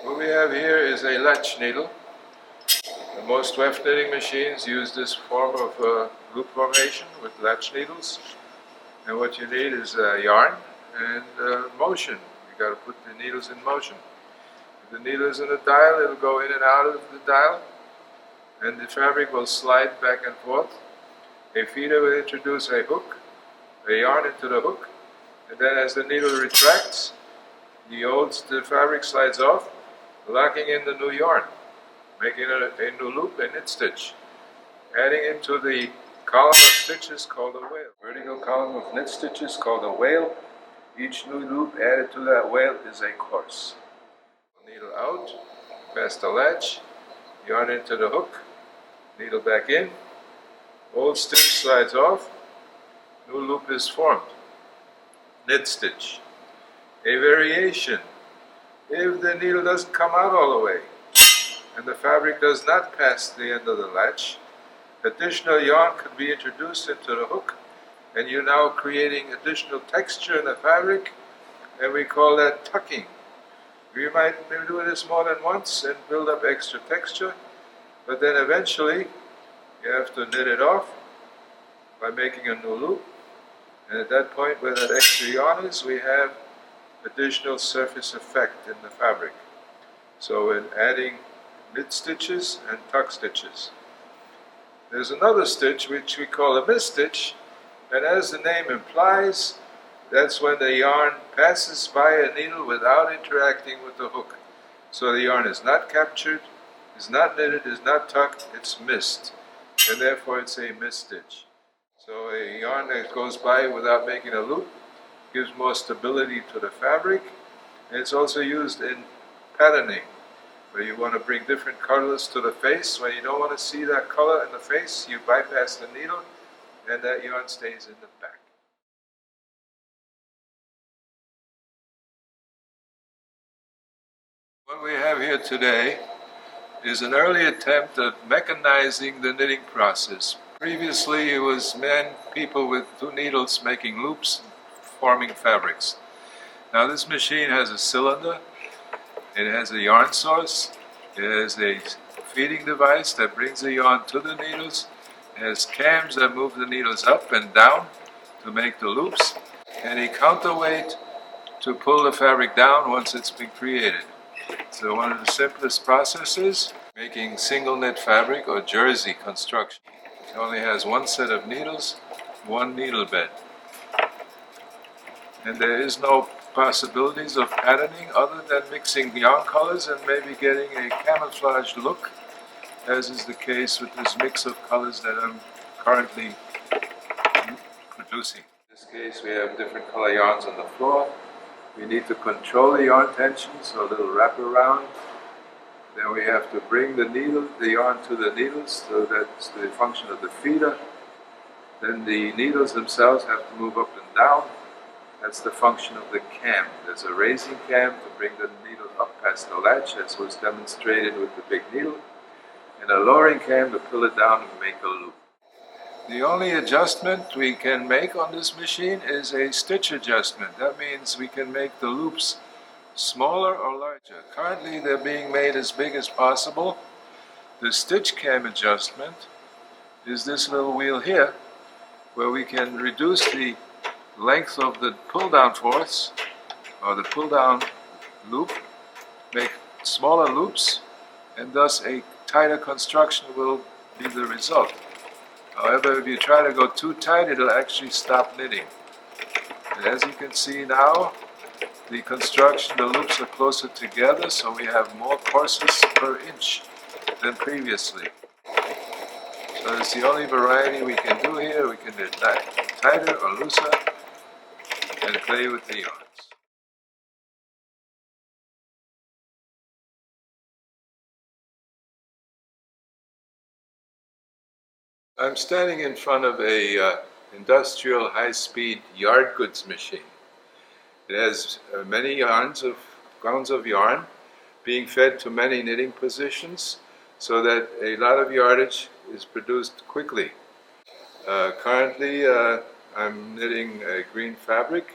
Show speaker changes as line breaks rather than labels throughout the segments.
What we have here is a latch needle. Most weft knitting machines use this form of loop formation with latch needles. And what you need is yarn and motion. You got to put the needles in motion. If the needle is in a dial, it'll go in and out of the dial, and the fabric will slide back and forth. A feeder will introduce a hook, a yarn into the hook, and then as the needle retracts, the fabric slides off, locking in the new yarn, making a new loop, a knit stitch. Adding into the column of stitches called a wale. Vertical column of knit stitches called a wale. Each new loop added to that wale is a course. Needle out, past the latch, yarn into the hook, needle back in, old stitch slides off, new loop is formed. Knit stitch. A variation. If the needle doesn't come out all the way and the fabric does not pass the end of the latch, additional yarn could be introduced into the hook, and you're now creating additional texture in the fabric, and we call that tucking. We might do this more than once and build up extra texture, but then eventually you have to knit it off by making a new loop, and at that point where that extra yarn is, we have additional surface effect in the fabric. So in adding knit stitches and tuck stitches. There's another stitch which we call a miss stitch, and as the name implies, that's when the yarn passes by a needle without interacting with the hook. So the yarn is not captured, is not knitted, is not tucked, it's missed, and therefore it's a miss stitch. So a yarn that goes by without making a loop gives more stability to the fabric, and it's also used in patterning, where you want to bring different colors to the face. When you don't want to see that color in the face, you bypass the needle, and that yarn stays in the back. What we have here today is an early attempt at mechanizing the knitting process. Previously, it was people with 2 needles making loops, forming fabrics. Now this machine has a cylinder, it has a yarn source, it has a feeding device that brings the yarn to the needles, it has cams that move the needles up and down to make the loops, and a counterweight to pull the fabric down once it's been created. So one of the simplest processes, making single knit fabric or jersey construction. It only has 1 set of needles, 1 needle bed. And there is no possibilities of patterning other than mixing yarn colors and maybe getting a camouflage look, as is the case with this mix of colors that I'm currently producing. In this case, we have different color yarns on the floor. We need to control the yarn tension, so a little wrap around. Then we have to bring the yarn to the needles, so that's the function of the feeder. Then the needles themselves have to move up and down. That's the function of the cam. There's a raising cam to bring the needle up past the latch, as was demonstrated with the big needle, and a lowering cam to pull it down and make a loop. The only adjustment we can make on this machine is a stitch adjustment. That means we can make the loops smaller or larger. Currently they're being made as big as possible. The stitch cam adjustment is this little wheel here, where we can reduce the length of the pull-down force, or the pull-down loop, make smaller loops, and thus a tighter construction will be the result. However, if you try to go too tight, it'll actually stop knitting. And as you can see now, the construction, the loops are closer together, so we have more courses per inch than previously. So it's the only variety we can do here. We can knit tighter or looser and play with the yarns. I'm standing in front of a industrial high-speed yard goods machine. It has many gowns of yarn being fed to many knitting positions, so that a lot of yardage is produced quickly. Currently I'm knitting a green fabric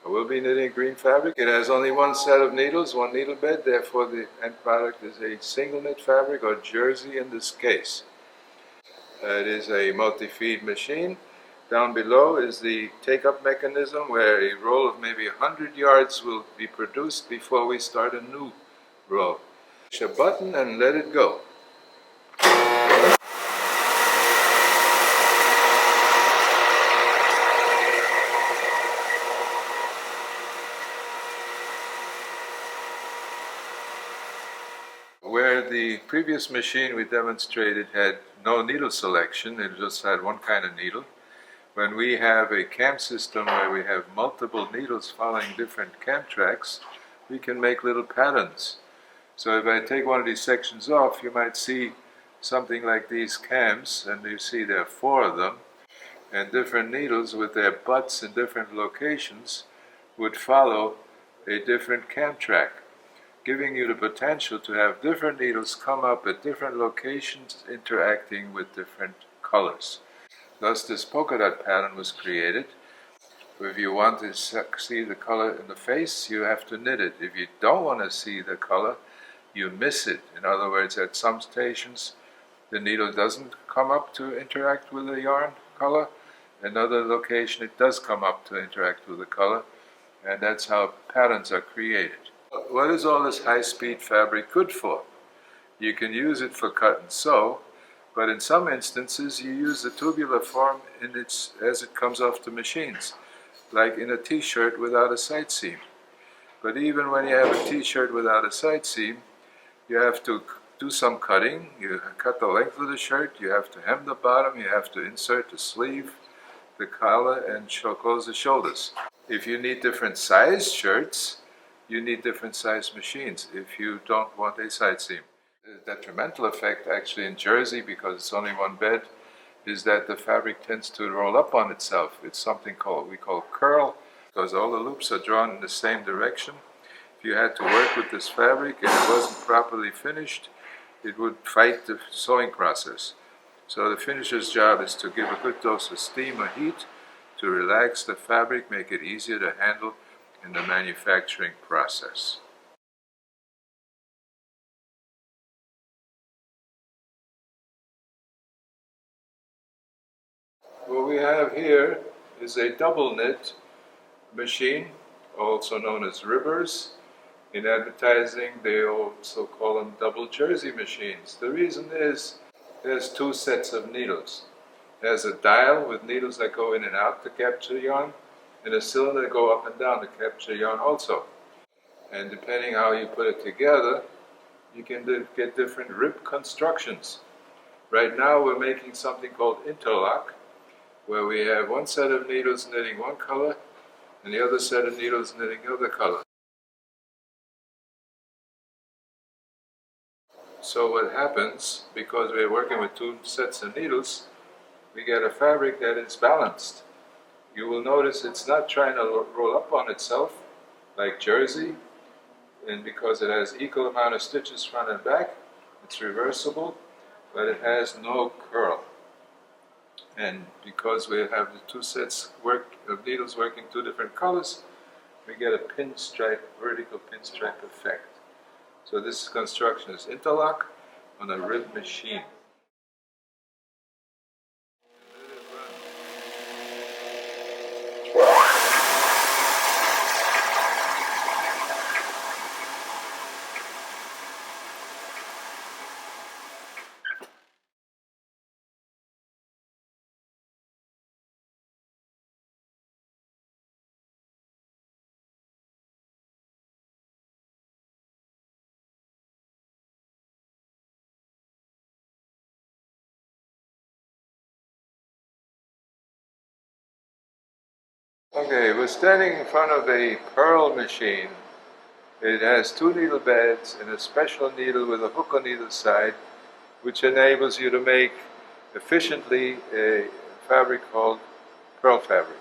We'll be knitting green fabric. It has only one set of needles, one needle bed, therefore the end product is a single knit fabric or jersey in this case. It is a multi-feed machine. Down below is the take-up mechanism where a roll of maybe 100 yards will be produced before we start a new roll. Push a button and let it go. Where the previous machine we demonstrated had no needle selection, it just had one kind of needle. When we have a cam system where we have multiple needles following different cam tracks, we can make little patterns. So if I take one of these sections off, you might see something like these cams, and you see there are 4 of them, and different needles with their butts in different locations would follow a different cam track, giving you the potential to have different needles come up at different locations interacting with different colors. Thus this polka dot pattern was created. If you want to see the color in the face, you have to knit it. If you don't want to see the color, you miss it. In other words, at some stations the needle doesn't come up to interact with the yarn color. Another location it does come up to interact with the color, and that's how patterns are created. What is all this high-speed fabric good for? You can use it for cut and sew, but in some instances you use the tubular form as it comes off the machines, like in a t-shirt without a side seam. But even when you have a t-shirt without a side seam, you have to do some cutting. You cut the length of the shirt, you have to hem the bottom, you have to insert the sleeve, the collar, and close the shoulders. If you need different size shirts, you need different size machines if you don't want a side seam. The detrimental effect actually in jersey, because it's only one bed, is that the fabric tends to roll up on itself. It's something we call curl, because all the loops are drawn in the same direction. If you had to work with this fabric and it wasn't properly finished, it would fight the sewing process. So the finisher's job is to give a good dose of steam or heat to relax the fabric, make it easier to handle in the manufacturing process. What we have here is a double knit machine, also known as ribbers. In advertising, they also call them double jersey machines. The reason is there's 2 sets of needles. There's a dial with needles that go in and out to capture yarn, and a cylinder that go up and down to capture yarn also. And depending how you put it together, you can get different rib constructions. Right now we're making something called interlock, where we have one set of needles knitting one color and the other set of needles knitting the other color. So what happens, because we're working with 2 sets of needles, we get a fabric that is balanced. You will notice it's not trying to roll up on itself like jersey, and because it has equal amount of stitches front and back, it's reversible, but it has no curl. And because we have the 2 sets of needles working 2 different colors, we get a pinstripe, vertical pinstripe effect. So this construction is interlock on a rib machine. Okay, we're standing in front of a Purl machine. It has 2 needle beds and a special needle with a hook on either side, which enables you to make efficiently a fabric called Purl fabric.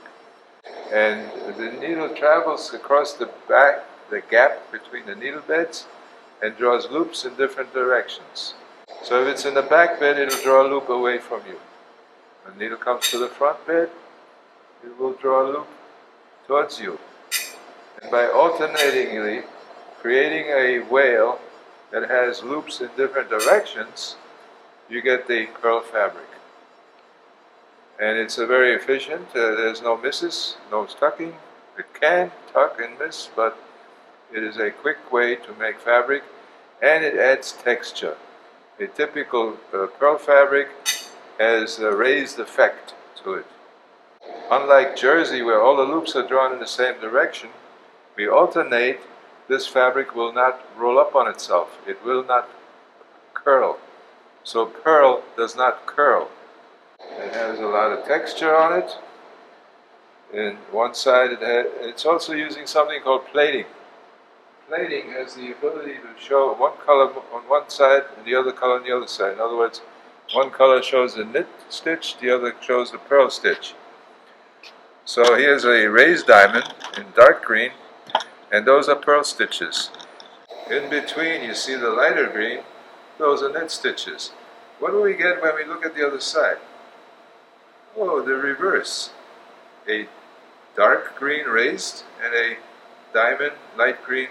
And the needle travels across the gap between the needle beds, and draws loops in different directions. So if it's in the back bed, it'll draw a loop away from you. When the needle comes to the front bed, it will draw a loop towards you. And by alternatingly creating a wale that has loops in different directions, you get the purl fabric. And it's a very efficient, there's no misses, no tucking. It can tuck and miss, but it is a quick way to make fabric, and it adds texture. A typical purl fabric has a raised effect to it. Unlike jersey, where all the loops are drawn in the same direction, we alternate. This fabric will not roll up on itself. It will not curl. So purl does not curl. It has a lot of texture on it. And one side it's also using something called plating. Plating has the ability to show one color on one side and the other color on the other side. In other words, one color shows the knit stitch, the other shows the purl stitch. So here's a raised diamond in dark green, and those are purl stitches. In between, you see the lighter green, those are knit stitches. What do we get when we look at the other side? Oh, the reverse. A dark green raised and a diamond light green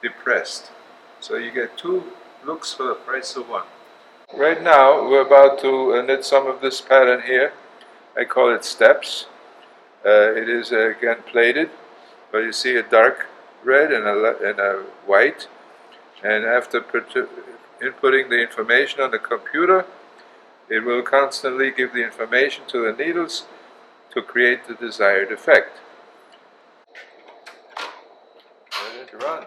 depressed. So you get two looks for the price of one. Right now we're about to knit some of this pattern here. I call it steps. It is again plated, but you see a dark red and a white, and after inputting the information on the computer, it will constantly give the information to the needles to create the desired effect. Let it run.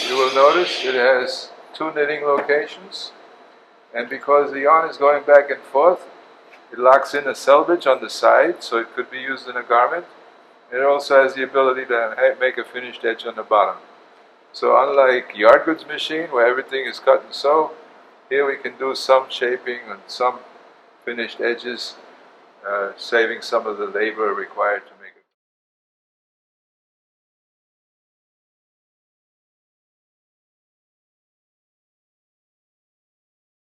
You will notice it has two knitting locations, and because the yarn is going back and forth, it locks in a selvage on the side, so it could be used in a garment. It also has the ability to make a finished edge on the bottom. So unlike yard goods machine, where everything is cut and sew, here we can do some shaping and some finished edges, saving some of the labor required to make it.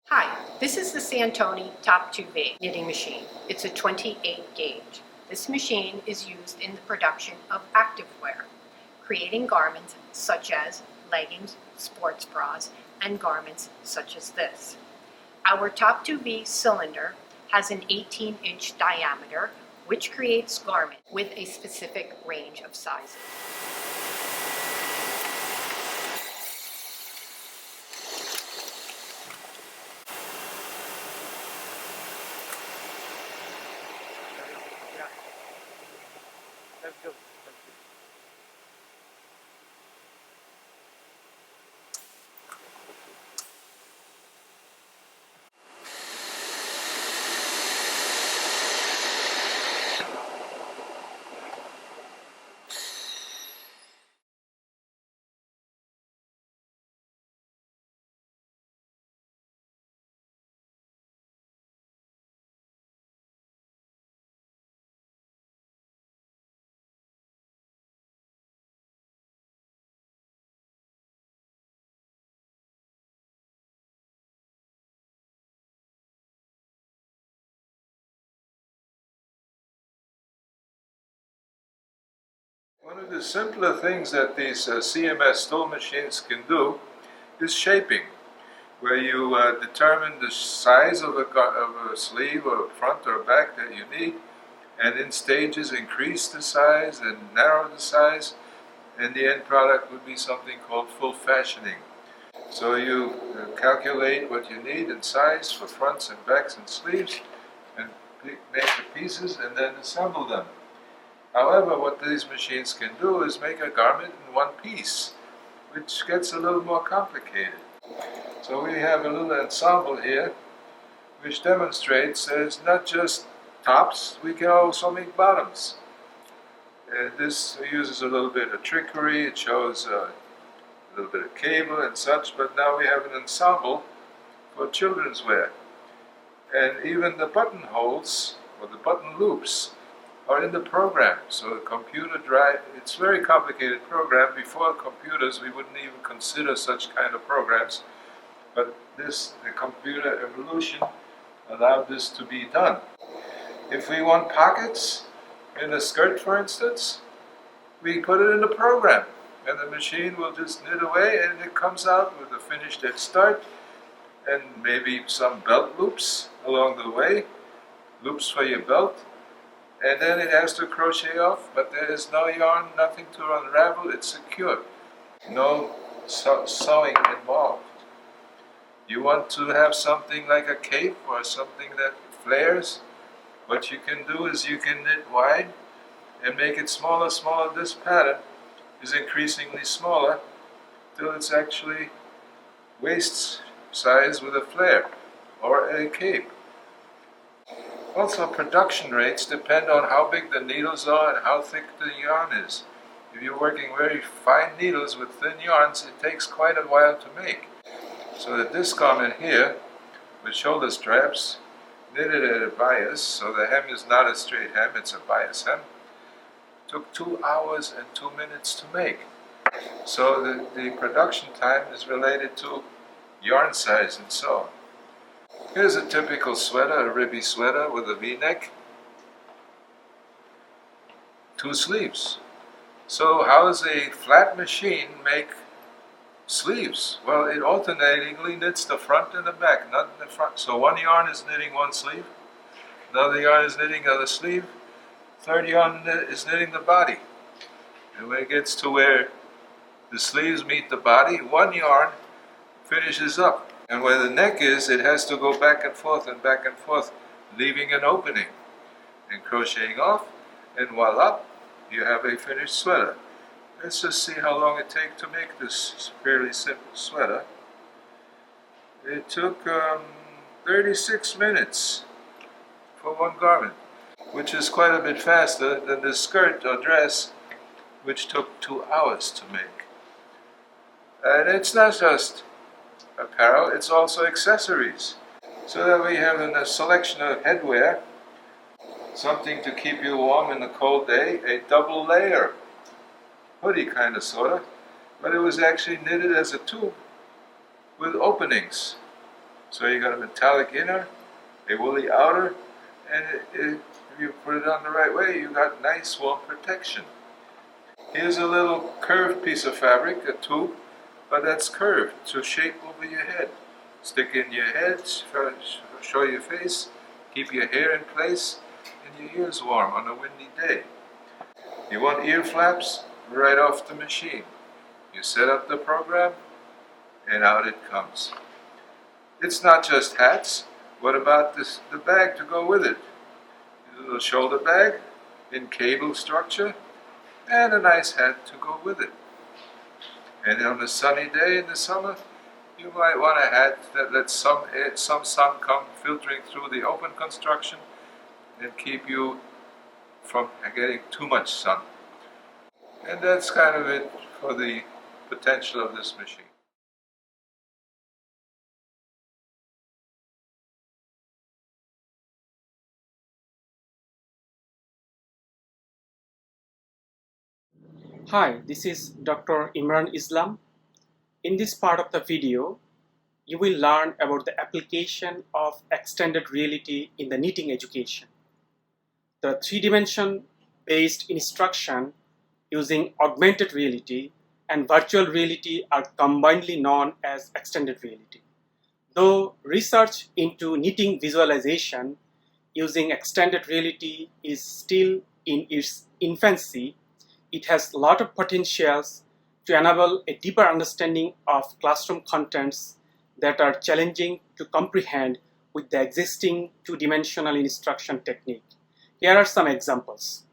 Hi, this is the Santoni Top 2V knitting machine. It's a 28 gauge. This machine is used in the production of activewear, creating garments such as leggings, sports bras, and garments such as this. Our Top 2V cylinder has an 18-inch diameter, which creates garments with a specific range of sizes.
One of the simpler things that these CMS tool machines can do is shaping, where you determine the size of a sleeve or a front or a back that you need, and in stages increase the size and narrow the size, and the end product would be something called full fashioning. So you calculate what you need in size for fronts and backs and sleeves, and make the pieces and then assemble them. However, what these machines can do is make a garment in one piece, which gets a little more complicated. So we have a little ensemble here, which demonstrates that it's not just tops, we can also make bottoms. And this uses a little bit of trickery, it shows a little bit of cable and such, but now we have an ensemble for children's wear. And even the buttonholes, or the button loops, or in the program. So the computer it's a very complicated program. Before computers, we wouldn't even consider such kind of programs. But the computer evolution allowed this to be done. If we want pockets in a skirt, for instance, we put it in the program, and the machine will just knit away, and it comes out with a finished at start, and maybe some belt loops along the way, loops for your belt, and then it has to crochet off, but there is no yarn, nothing to unravel, it's secure. No sewing involved. You want to have something like a cape or something that flares, what you can do is you can knit wide and make it smaller. This pattern is increasingly smaller till it's actually waist size with a flare or a cape. Also, production rates depend on how big the needles are and how thick the yarn is. If you're working very fine needles with thin yarns, it takes quite a while to make. So that this garment here, with shoulder straps, knitted at a bias, so the hem is not a straight hem, it's a bias hem, took 2 hours and 2 minutes to make. So the production time is related to yarn size and so on. Here's a typical sweater, a ribby sweater with a V-neck, 2 sleeves. So how does a flat machine make sleeves? Well, it alternatingly knits the front and the back, not the front. So one yarn is knitting one sleeve, another yarn is knitting the other sleeve, third yarn is knitting the body. And when it gets to where the sleeves meet the body, one yarn finishes up. And where the neck is, it has to go back and forth, leaving an opening and crocheting off, and voila, you have a finished sweater. Let's just see how long it takes to make this fairly simple sweater. It took 36 minutes for one garment, which is quite a bit faster than the skirt or dress, which took 2 hours to make. And it's not just apparel, it's also accessories. So that we have a selection of headwear, something to keep you warm in a cold day, a double layer hoodie kind of sorta, but it was actually knitted as a tube with openings. So you got a metallic inner, a woolly outer, and if you put it on the right way, you got nice warm protection. Here's a little curved piece of fabric, a tube, but that's curved to shape over your head. Stick in your head, show your face, keep your hair in place, and your ears warm on a windy day. You want ear flaps? Right off the machine. You set up the program, and out it comes. It's not just hats. What about the bag to go with it? A little shoulder bag in cable structure, and a nice hat to go with it. And on a sunny day in the summer, you might want a hat that lets some sun come filtering through the open construction and keep you from getting too much sun. And that's kind of it for the potential of this machine.
Hi, this is Dr. Imran Islam. In this part of the video, you will learn about the application of extended reality in the knitting education. The 3-dimension based instruction using augmented reality and virtual reality are combinedly known as extended reality. Though research into knitting visualization using extended reality is still in its infancy, it has a lot of potentials to enable a deeper understanding of classroom contents that are challenging to comprehend with the existing 2-dimensional instruction technique. Here are some examples.